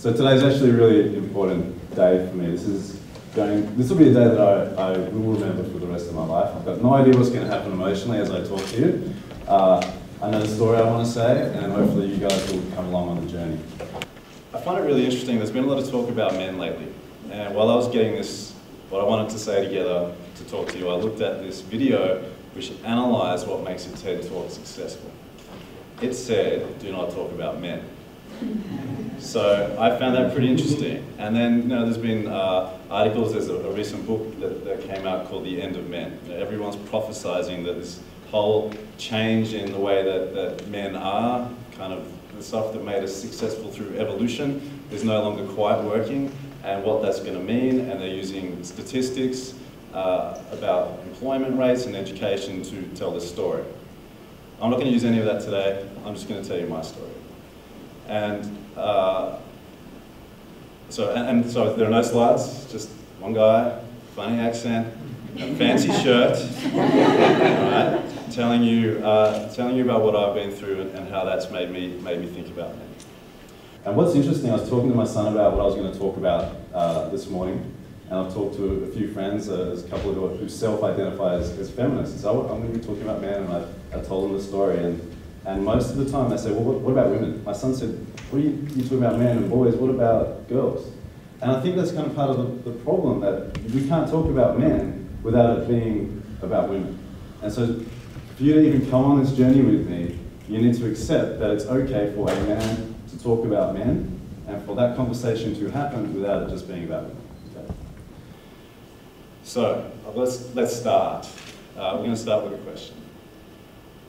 So today's actually a really important day for me. This will be a day that I will remember for the rest of my life. I've got no idea what's going to happen emotionally as I talk to you. I know the story I want to say, and hopefully you guys will come along on the journey. I find it really interesting. There's been a lot of talk about men lately. And while I was getting what I wanted to say together to talk to you, I looked at this video which analysed what makes a TED Talk successful. It said, do not talk about men. So I found that pretty interesting. And then there's been articles, there's a recent book that came out called The End of Men. Everyone's prophesizing that this whole change in the way that men are, kind of the stuff that made us successful through evolution, is no longer quite working, and what that's going to mean. And they're using statistics about employment rates and education to tell this story. I'm not going to use any of that today. I'm just going to tell you my story. And so there are no slides, just one guy, funny accent, a fancy shirt, right, telling you about what I've been through and how that's made me think about men. And what's interesting, I was talking to my son about what I was going to talk about this morning, and I've talked to a few friends, there's a couple who self-identify as feminists. So I'm going to be talking about men, and I told them the story, and most of the time they say, well, what about women? My son said, what are you talking about men and boys, what about girls? And I think that's kind of part of the problem, that we can't talk about men without it being about women. And so for you to even come on this journey with me, you need to accept that it's okay for a man to talk about men, and for that conversation to happen without it just being about women. Okay? So let's start. We're going to start with a question.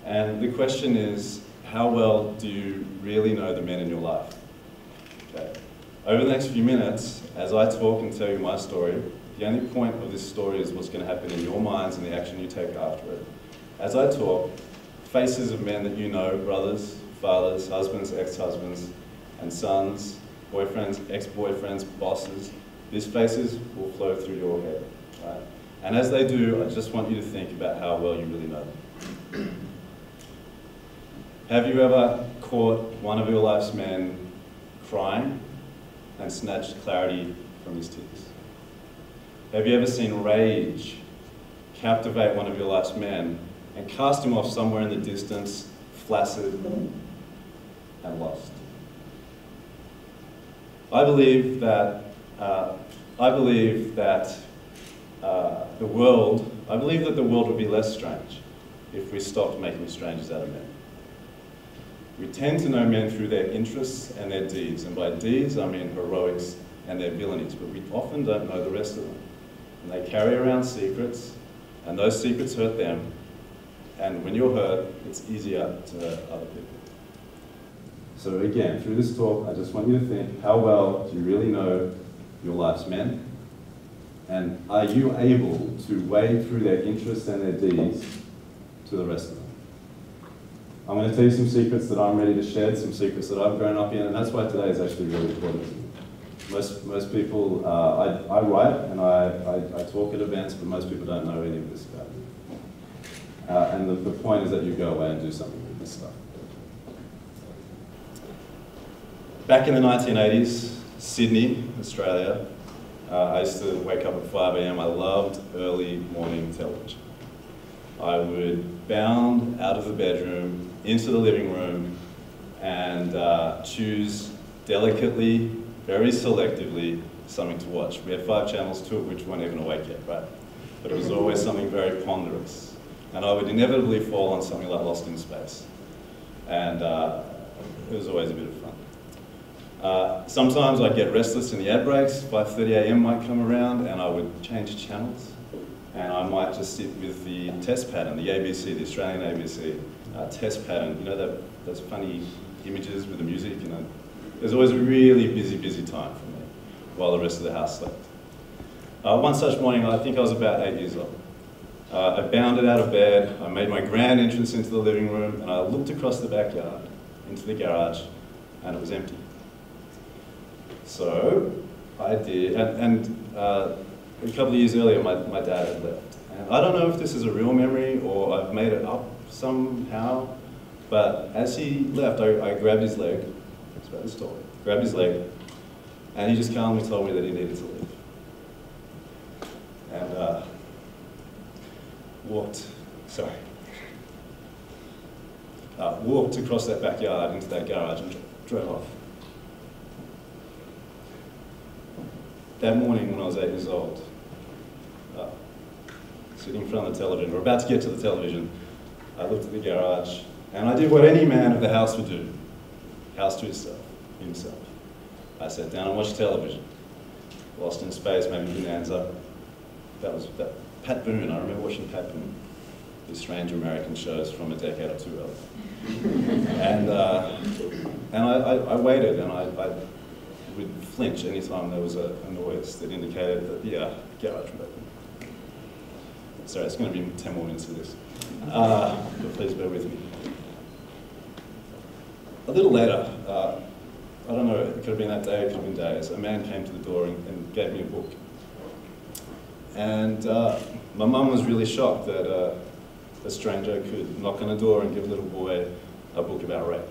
And the question is, how well do you really know the men in your life? Okay. Over the next few minutes, as I talk and tell you my story, the only point of this story is what's going to happen in your minds and the action you take after it. As I talk, faces of men that you know, brothers, fathers, husbands, ex-husbands, and sons, boyfriends, ex-boyfriends, bosses, these faces will flow through your head. Right? And as they do, I just want you to think about how well you really know them. Have you ever caught one of your life's men crying and snatched clarity from his tears? Have you ever seen rage captivate one of your life's men and cast him off somewhere in the distance, flaccid and lost? I believe that the world would be less strange if we stopped making strangers out of men. We tend to know men through their interests and their deeds, and by deeds I mean heroics and their villainies, but we often don't know the rest of them. And they carry around secrets, and those secrets hurt them, and when you're hurt, it's easier to hurt other people. So again, through this talk, I just want you to think, how well do you really know your life's men? And are you able to wade through their interests and their deeds to the rest of them? I'm going to tell you some secrets that I'm ready to shed, some secrets that I've grown up in, and that's why today is actually really important to me. Most people, I write and I talk at events, but most people don't know any of this about me. And the point is that you go away and do something with this stuff. Back in the 1980s, Sydney, Australia, I used to wake up at 5 AM. I loved early morning television. I would bound out of the bedroom into the living room and choose delicately, very selectively, something to watch. We had 5 channels, 2 of which weren't even awake yet, right? But it was always something very ponderous. And I would inevitably fall on something like Lost in Space. And it was always a bit of fun. Sometimes I'd get restless in the ad breaks, 5:30 AM might come around, and I would change channels. And I might just sit with the test pattern, the ABC, the Australian ABC test pattern. You know those funny images with the music, you know? There's always a really busy time for me while the rest of the house slept. One such morning, I think I was about 8 years old. I bounded out of bed, I made my grand entrance into the living room, and I looked across the backyard into the garage, and it was empty. So I did, and a couple of years earlier, my dad had left. And I don't know if this is a real memory or I've made it up somehow, but as he left, I grabbed his leg. It's about this tall. Grabbed his leg, And he just calmly told me that he needed to leave. And walked across that backyard into that garage and drove off. That morning when I was 8 years old, sitting in front of the television, or about to get to the television, I looked at the garage and I did what any man of the house would do. House to himself. I sat down and watched television. Lost in Space, maybe Bonanza. That was Pat Boone. I remember watching Pat Boone. These strange American shows from a decade or two earlier. And I waited, and I would flinch anytime there was a noise that indicated that the garage would open. Sorry, it's going to be 10 more minutes of this. But please bear with me. A little later, I don't know, it could have been that day, it could have been days, a man came to the door and gave me a book. And my mum was really shocked that a stranger could knock on a door and give a little boy a book about rape.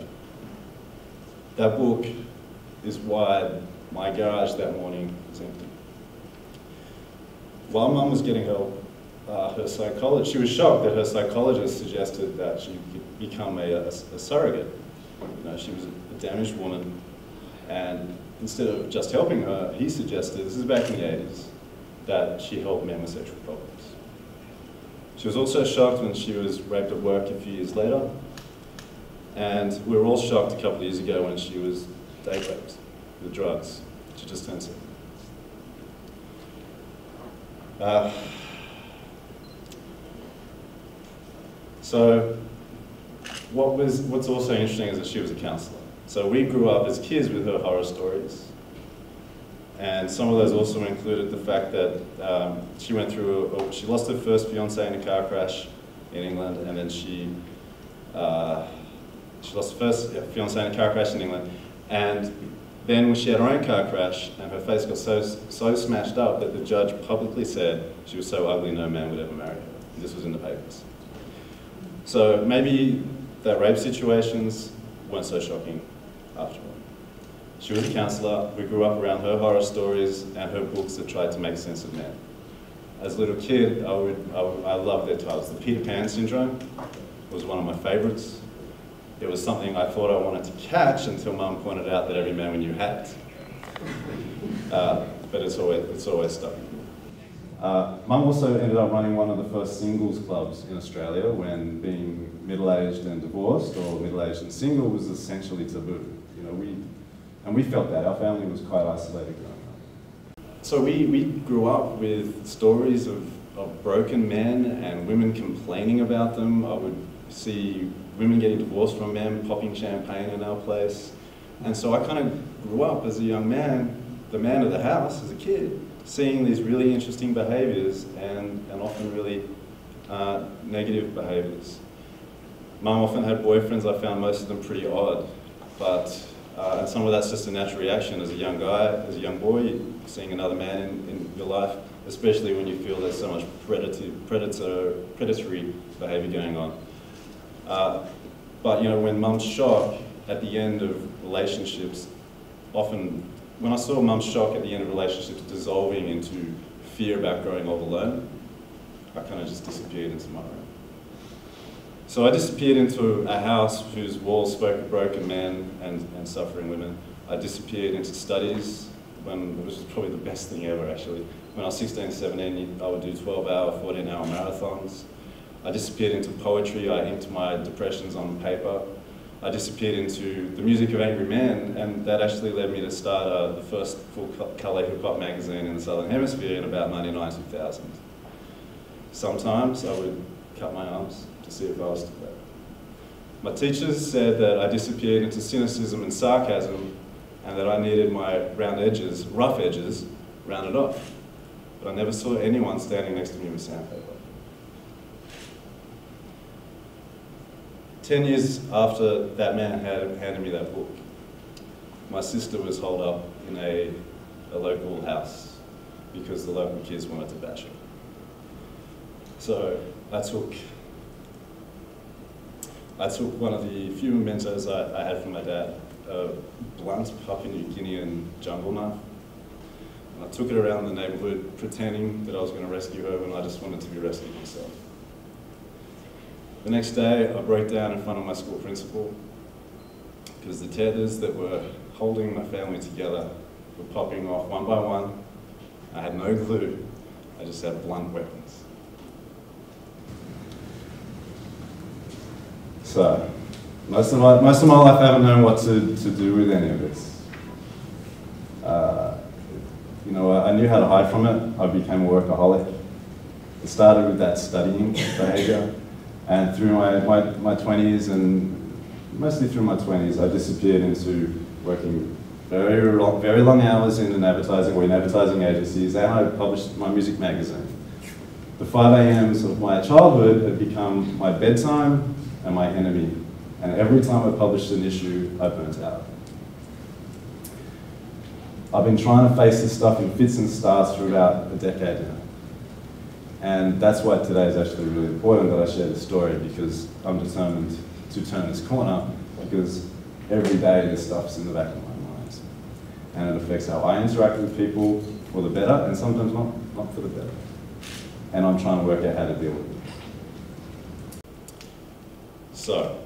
That book is why my garage that morning was empty. While Mum was getting her psychologist, she was shocked that her psychologist suggested that she could become a surrogate. You know, she was a damaged woman, and instead of just helping her, he suggested, this is back in the 80s, that she helped men with sexual problems. She was also shocked when she was raped at work a few years later, and we were all shocked a couple of years ago when she was date raped with drugs. She just turned 7. So what's also interesting is that she was a counsellor. So we grew up as kids with her horror stories. And some of those also included the fact that she went through, she lost her first fiancé in a car crash in England, and then she lost her first fiancé in a car crash in England. And then when she had her own car crash, and her face got so smashed up that the judge publicly said she was so ugly no man would ever marry her. This was in the papers. So maybe the rape situations weren't so shocking after all. She was a counsellor. We grew up around her horror stories and her books that tried to make sense of men. As a little kid, I loved their titles. The Peter Pan Syndrome was one of my favourites. It was something I thought I wanted to catch until Mum pointed out that every man we knew had it. But it's always stuck. Mum also ended up running one of the first singles clubs in Australia when being middle-aged and divorced, or middle-aged and single, was essentially taboo. You know, we felt that. Our family was quite isolated growing up. So we grew up with stories of broken men and women complaining about them. I would see women getting divorced from men, popping champagne in our place. And so I kind of grew up as a young man, the man of the house as a kid, seeing these really interesting behaviours and often really negative behaviours. Mum often had boyfriends. I found most of them pretty odd, but and some of that's just a natural reaction as a young guy, as a young boy, seeing another man in your life, especially when you feel there's so much predatory behaviour going on. But you know, when Mum's shock at the end of relationships, often when I saw Mum's shock at the end of relationships dissolving into fear about growing old alone, I kind of just disappeared into my room. So I disappeared into a house whose walls spoke of broken men and suffering women. I disappeared into studies, which was probably the best thing ever actually. When I was 16, 17, I would do 12-hour, 14-hour marathons. I disappeared into poetry. I inked my depressions on paper. I disappeared into the music of angry men, and that actually led me to start the first full-colour hip-hop magazine in the Southern Hemisphere in about 1999-2000. Sometimes I would cut my arms to see if I was still there. My teachers said that I disappeared into cynicism and sarcasm, and that I needed my rough edges, rounded off. But I never saw anyone standing next to me with sandpaper. 10 years after that man had handed me that book, my sister was holed up in a local house because the local kids wanted to bash her. So I took one of the few mementos I had from my dad, a blunt Papua New Guinean jungle knife, And I took it around the neighbourhood, pretending that I was going to rescue her when I just wanted to be rescued myself. The next day, I broke down in front of my school principal because the tethers that were holding my family together were popping off one by one. I had no clue. I just had blunt weapons. So, most of my life I haven't known what to do with any of this. You know, I knew how to hide from it. I became a workaholic. It started with that studying behaviour, and through my 20s, and mostly through my 20s, I disappeared into working very long hours in advertising agencies, and I published my music magazine. The 5 a.m.s of my childhood had become my bedtime and my enemy, and every time I published an issue, I burnt out. I've been trying to face this stuff in fits and starts for about a decade now. And that's why today is actually really important that I share this story, because I'm determined to turn this corner, because every day this stuff's in the back of my mind. And it affects how I interact with people for the better, and sometimes not for the better. And I'm trying to work out how to deal with it. So,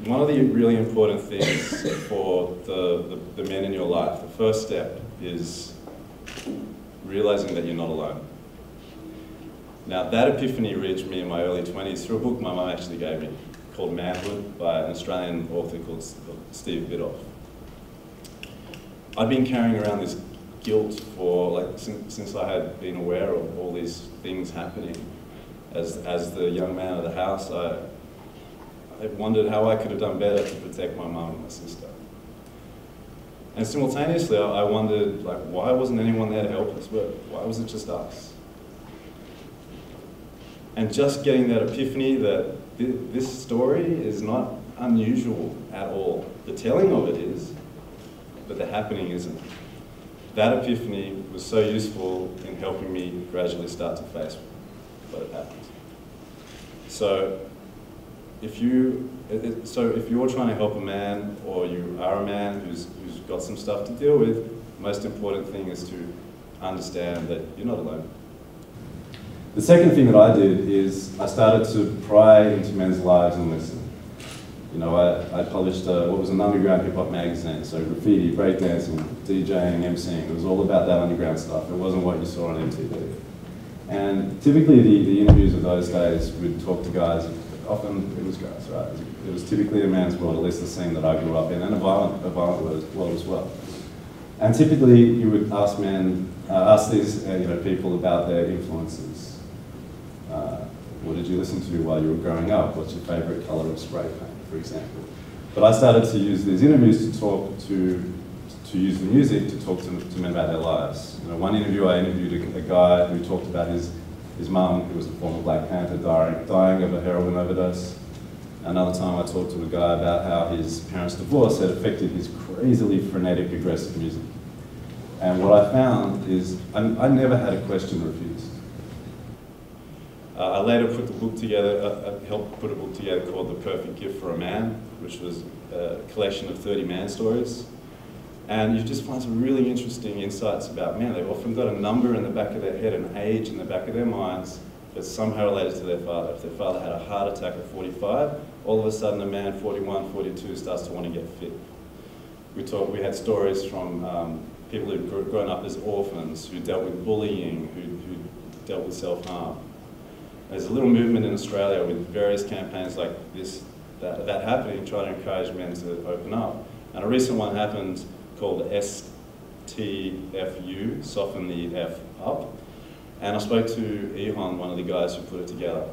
one of the really important things for the men in your life, the first step is realizing that you're not alone. Now, that epiphany reached me in my early 20s through a book my mum actually gave me called Manhood by an Australian author called Steve Biddulph. I'd been carrying around this guilt for, since I had been aware of all these things happening. As the young man of the house, I wondered how I could have done better to protect my mum and my sister. And simultaneously, I wondered, why wasn't anyone there to help us? Why was it just us? And just getting that epiphany that this story is not unusual at all. The telling of it is, but the happening isn't. That epiphany was so useful in helping me gradually start to face what had happened. So if you're trying to help a man, or you are a man who's got some stuff to deal with, the most important thing is to understand that you're not alone. The second thing that I did is I started to pry into men's lives and listen. You know, I published what was an underground hip-hop magazine, so graffiti, breakdancing, DJing, MCing. It was all about that underground stuff. It wasn't what you saw on MTV. And typically the interviews of those days would talk to guys. Often it was guys, right? It was typically a man's world, at least the scene that I grew up in, and a violent world as well. And typically you would ask these people about their influences. What did you listen to while you were growing up? What's your favourite colour of spray paint, for example? But I started to use these interviews to use the music to talk to men about their lives. You know, one interview I interviewed a guy who talked about his mum, who was a former Black Panther, dying of a heroin overdose. Another time I talked to a guy about how his parents' divorce had affected his crazily frenetic, aggressive music. And what I found is I never had a question refused. I later put the book together, helped put a book together called The Perfect Gift for a Man, which was a collection of 30 man stories. And you just find some really interesting insights about men. They've often got a number in the back of their head, an age in the back of their minds that's somehow related to their father. If their father had a heart attack at 45, all of a sudden a man 41, 42 starts to want to get fit. We had stories from people who'd grown up as orphans, who dealt with bullying, who dealt with self-harm. There's a little movement in Australia with various campaigns like this that happening, trying to encourage men to open up. And a recent one happened called STFU, Soften the F Up. And I spoke to Ihon, one of the guys who put it together.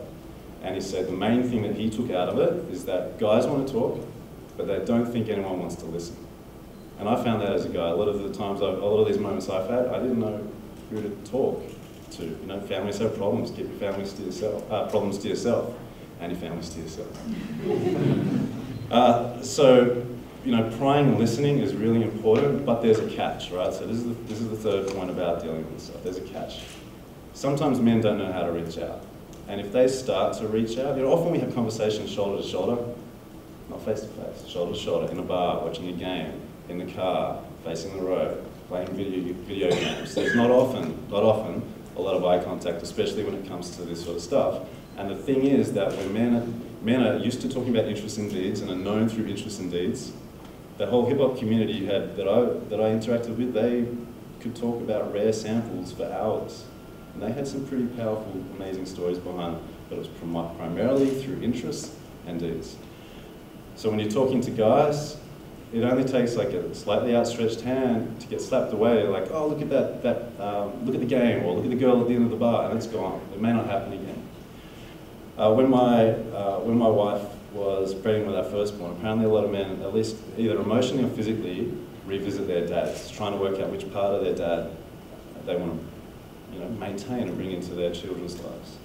And he said the main thing that he took out of it is that guys want to talk, but they don't think anyone wants to listen. And I found that as a guy. A lot of the times, a lot of these moments I've had, I didn't know who to talk to. You know, families have problems. Keep your families to yourself. Problems to yourself, and your families to yourself. So, you know, prying and listening is really important, but there's a catch, right? So this is the third point about dealing with stuff. There's a catch. Sometimes men don't know how to reach out, and if they start to reach out, you know, often we have conversations shoulder to shoulder, not face to face, shoulder to shoulder, in a bar, watching a game, in the car, facing the road, playing video games. There's not often a lot of eye contact, especially when it comes to this sort of stuff. And the thing is that when men are used to talking about interests in deeds and are known through interests in deeds, the whole hip-hop community that I interacted with, they could talk about rare samples for hours. And they had some pretty powerful, amazing stories behind it, but it was primarily through interests and deeds. So when you're talking to guys, it only takes like a slightly outstretched hand to get slapped away, like, oh, look at look at the game, or look at the girl at the end of the bar, and it's gone. It may not happen again. When my wife was pregnant with our firstborn, apparently a lot of men, at least either emotionally or physically, revisit their dads, trying to work out which part of their dad they want to, maintain and bring into their children's lives.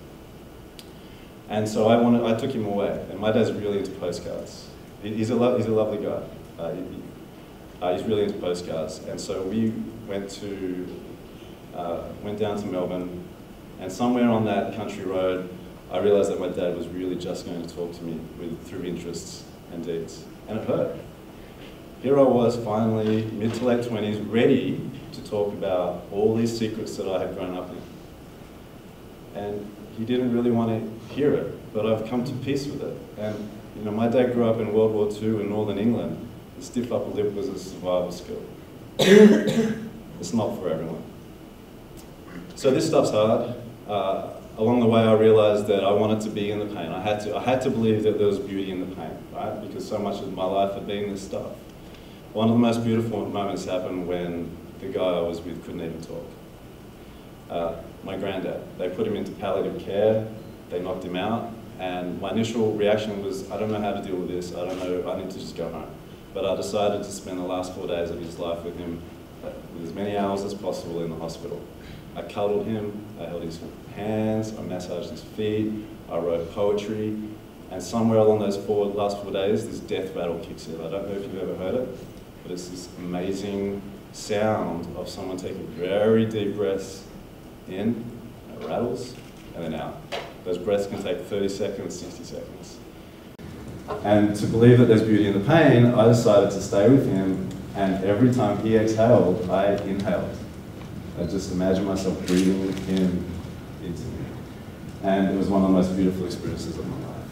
And so I took him away, and my dad's really into postcards. He's a lovely guy. He's really into postcards, and so we went down to Melbourne, and somewhere on that country road, I realised that my dad was really just going to talk to me through interests and deeds, and it hurt. Here I was, finally, mid to late 20s, ready to talk about all these secrets that I had grown up in, and he didn't really want to hear it, but I've come to peace with it. And my dad grew up in World War II in Northern England. The stiff upper lip was a survival skill. It's not for everyone. So this stuff's hard. Along the way, I realized that I wanted to be in the pain. I had to believe that there was beauty in the pain, right? Because so much of my life had been this stuff. One of the most beautiful moments happened when the guy I was with couldn't even talk. My granddad. They put him into palliative care. They knocked him out. And my initial reaction was, I don't know how to deal with this. I don't know. I need to just go home. But I decided to spend the last 4 days of his life with him, with as many hours as possible in the hospital. I cuddled him, I held his hands, I massaged his feet, I wrote poetry, and somewhere along those last 4 days, this death rattle kicks in. I don't know if you've ever heard it, but it's this amazing sound of someone taking very deep breaths in, it rattles, and then out. Those breaths can take 30 seconds, 60 seconds. And to believe that there's beauty in the pain, I decided to stay with him, and every time he exhaled, I inhaled. I just imagined myself breathing him into me. And it was one of the most beautiful experiences of my life.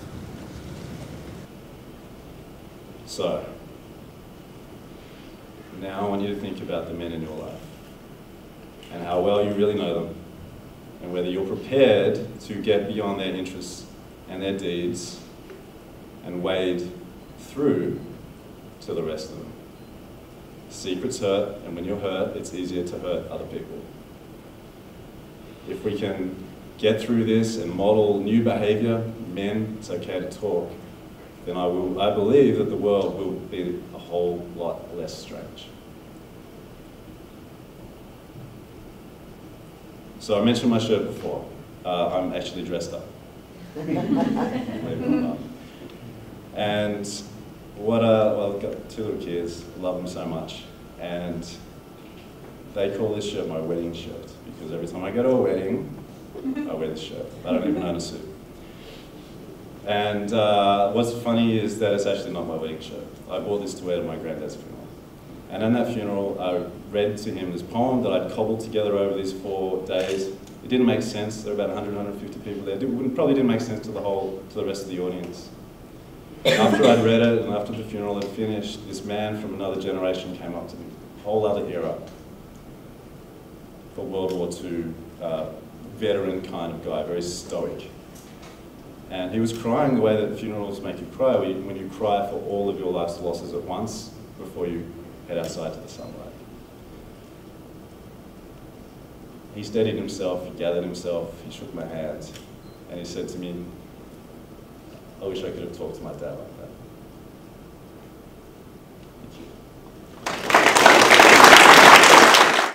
So, now I want you to think about the men in your life, and how well you really know them, and whether you're prepared to get beyond their interests and their deeds and wade through to the rest of them. Secrets hurt, and when you're hurt, it's easier to hurt other people. If we can get through this and model new behavior, men, it's okay to talk, then I believe that the world will be a whole lot less strange. So I mentioned my shirt before. I'm actually dressed up. Believe it or not. And well, I've got 2 little kids, love them so much, and they call this shirt my wedding shirt, because every time I go to a wedding, I wear this shirt. I don't even own a suit. And what's funny is that it's actually not my wedding shirt. I bought this to wear to my granddad's funeral. And in that funeral, I read to him this poem that I'd cobbled together over these 4 days. It didn't make sense. There were about 100, 150 people there. It probably didn't make sense to the rest of the audience. After I'd read it, and after the funeral had finished, this man from another generation came up to me. A whole other era. For World War II, veteran kind of guy, very stoic. And he was crying the way that funerals make you cry, when you cry for all of your life's losses at once before you head outside to the sunlight. He steadied himself, he gathered himself, he shook my hand, and he said to me, I wish I could have talked to my dad like that.